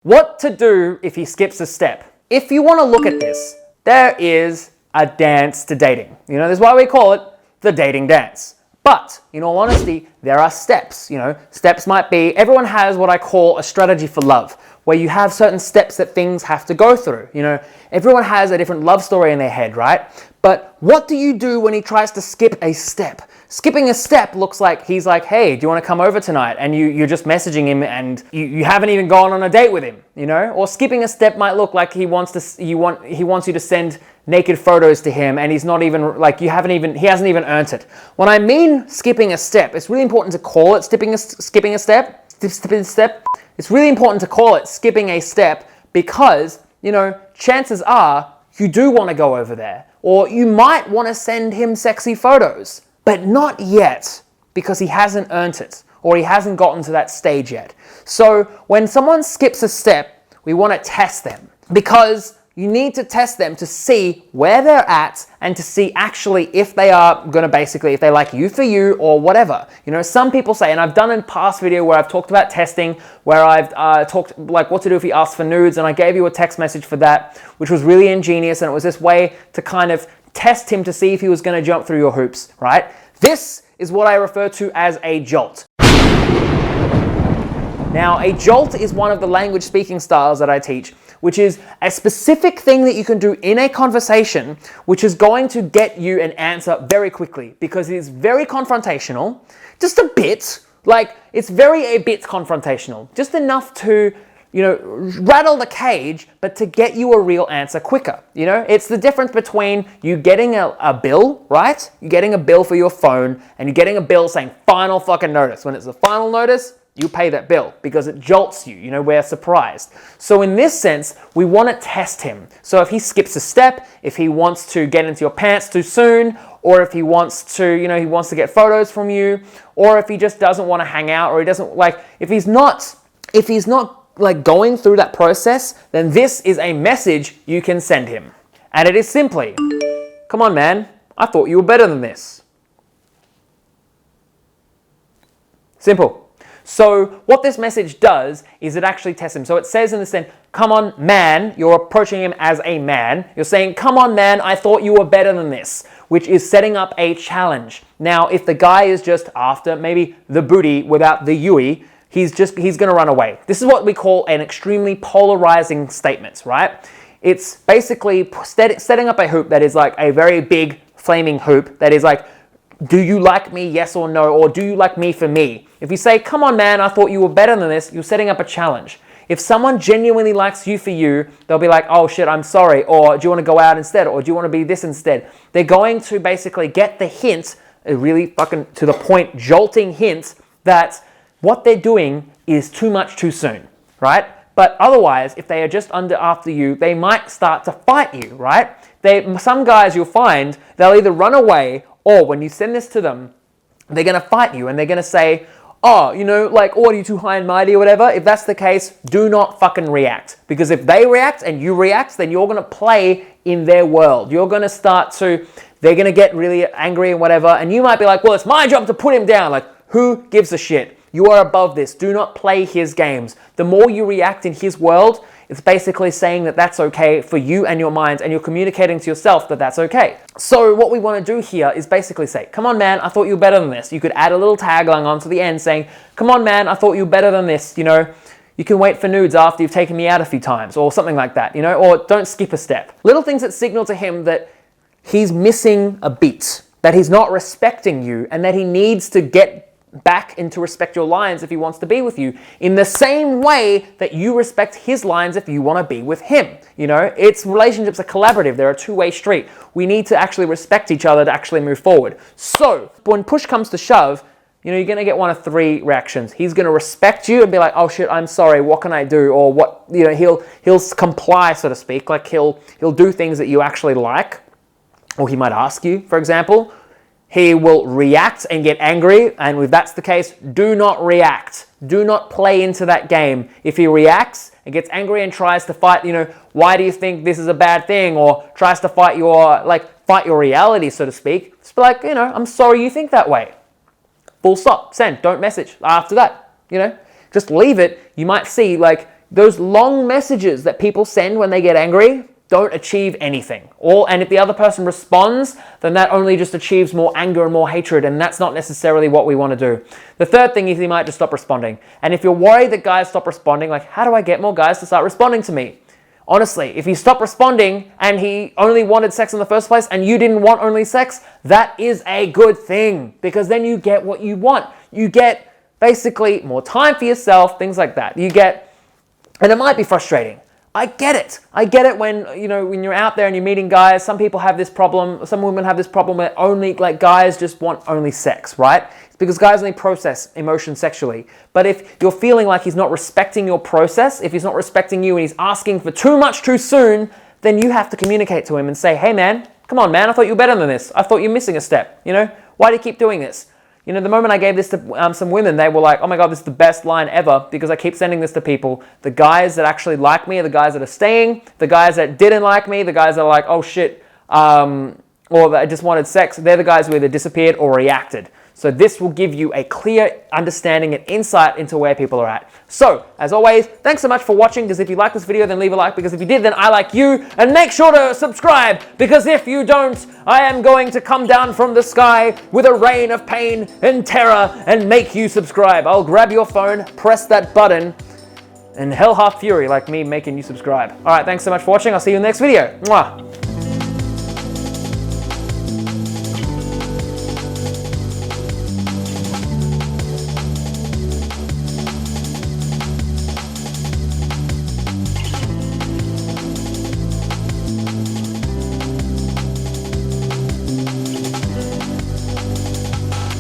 What to do if he skips a step? If you want to look at this, there is a dance to dating. You know, that's why we call it the dating dance. But in all honesty, there are steps. You know, steps might be, everyone has what I call a strategy for love, where you have certain steps that things have to go through. You know, everyone has a different love story in their head, right? But what do you do when he tries to skip a step? Skipping a step looks like he's like, hey, do you want to come over tonight? And you're just messaging him and you haven't even gone on a date with him, you know? Or skipping a step might look like he wants you to send naked photos to him and he's not even, like, he hasn't even earned it. When I mean skipping a step, it's really important to call it skipping a step. It's really important to call it skipping a step because, you know, chances are you do want to go over there, or you might want to send him sexy photos. But not yet, because he hasn't earned it, or he hasn't gotten to that stage yet. So when someone skips a step, we want to test them, because you need to test them to see where they're at and to see actually if they are going to basically, if they like you for you or whatever. You know, some people say, and I've done in past video where I've talked about testing, where I've talked like what to do if he asks for nudes, and I gave you a text message for that, which was really ingenious, and it was this way to kind of test him to see if he was going to jump through your hoops, right? This is what I refer to as a jolt. Now, a jolt is one of the language speaking styles that I teach, which is a specific thing that you can do in a conversation, which is going to get you an answer very quickly, because it is very confrontational, just a bit, like it's a bit confrontational, just enough to, you know, rattle the cage, but to get you a real answer quicker. You know, it's the difference between you getting a bill, right? You're getting a bill for your phone and you're getting a bill saying final fucking notice. When it's a final notice, you pay that bill because it jolts you, you know, we're surprised. So in this sense, we want to test him. So if he skips a step, if he wants to get into your pants too soon, or if he wants to, you know, he wants to get photos from you, or if he just doesn't want to hang out, or he doesn't like, if he's not like going through that process, then this is a message you can send him. And it is simply, come on man, I thought you were better than this. Simple. So what this message does is it actually tests him. So it says in the sense, come on man, you're approaching him as a man. You're saying, come on man, I thought you were better than this, which is setting up a challenge. Now, if the guy is just after maybe the booty without the Yui, he's going to run away. This is what we call an extremely polarizing statement, right? It's basically setting up a hoop that is like a very big flaming hoop that is like, do you like me, yes or no, or do you like me for me? If you say, come on man, I thought you were better than this, you're setting up a challenge. If someone genuinely likes you for you, they'll be like, oh shit, I'm sorry, or do you want to go out instead, or do you want to be this instead? They're going to basically get the hint, a really fucking to the point, jolting hint that what they're doing is too much too soon, right? But otherwise, if they are just after you, they might start to fight you, right? Some guys you'll find, they'll either run away, or when you send this to them, they're going to fight you and they're going to say, oh, you know, like, oh, are you too high and mighty or whatever? If that's the case, do not fucking react. Because if they react and you react, then you're going to play in their world. You're going to they're going to get really angry and whatever. And you might be like, well, it's my job to put him down. Like, who gives a shit? You are above this. Do not play his games. The more you react in his world, it's basically saying that that's okay for you and your mind, and you're communicating to yourself that that's okay. So what we want to do here is basically say, come on man, I thought you were better than this. You could add a little tagline onto the end saying, come on man, I thought you were better than this. You know, you can wait for nudes after you've taken me out a few times, or something like that, you know, or don't skip a step. Little things that signal to him that he's missing a beat, that he's not respecting you, and that he needs to get back and to respect your lines if he wants to be with you, in the same way that you respect his lines if you want to be with him. You know, relationships are collaborative. They're a two-way street. We need to actually respect each other to actually move forward. So when push comes to shove, you know, you're going to get one of three reactions. He's going to respect you and be like, oh shit, I'm sorry, what can I do? Or what, you know, he'll comply, so to speak. Like he'll do things that you actually like, or he might ask you, for example. He will react and get angry, and if that's the case, do not react. Do not play into that game. If he reacts and gets angry and tries to fight, you know, why do you think this is a bad thing? Or tries to fight your reality, so to speak. Just be like, you know, I'm sorry you think that way. Full stop, send, don't message after that, you know. Just leave it. You might see, like, those long messages that people send when they get angry don't achieve anything. And if the other person responds, then that only just achieves more anger and more hatred, and that's not necessarily what we want to do. The third thing is he might just stop responding. And if you're worried that guys stop responding, like, how do I get more guys to start responding to me? Honestly, if he stopped responding and he only wanted sex in the first place and you didn't want only sex, that is a good thing, because then you get what you want. You get basically more time for yourself, things like that. And it might be frustrating. I get it. I get it when you're out there and you're meeting guys. Some people have this problem. Some women have this problem where only guys just want only sex, right? It's because guys only process emotion sexually. But if you're feeling like he's not respecting your process, if he's not respecting you and he's asking for too much too soon, then you have to communicate to him and say, hey man, come on man, I thought you were better than this. I thought you're missing a step. Why do you keep doing this? The moment I gave this to some women, they were like, oh my God, this is the best line ever, because I keep sending this to people. The guys that actually like me are the guys that are staying. The guys that didn't like me, the guys that are like, oh shit, or that just wanted sex, they're the guys who either disappeared or reacted. So this will give you a clear understanding and insight into where people are at. So, as always, thanks so much for watching, because if you like this video, then leave a like, because if you did, then I like you, and make sure to subscribe, because if you don't, I am going to come down from the sky with a rain of pain and terror and make you subscribe. I'll grab your phone, press that button, and hell half fury like me making you subscribe. All right, thanks so much for watching. I'll see you in the next video. Mwah.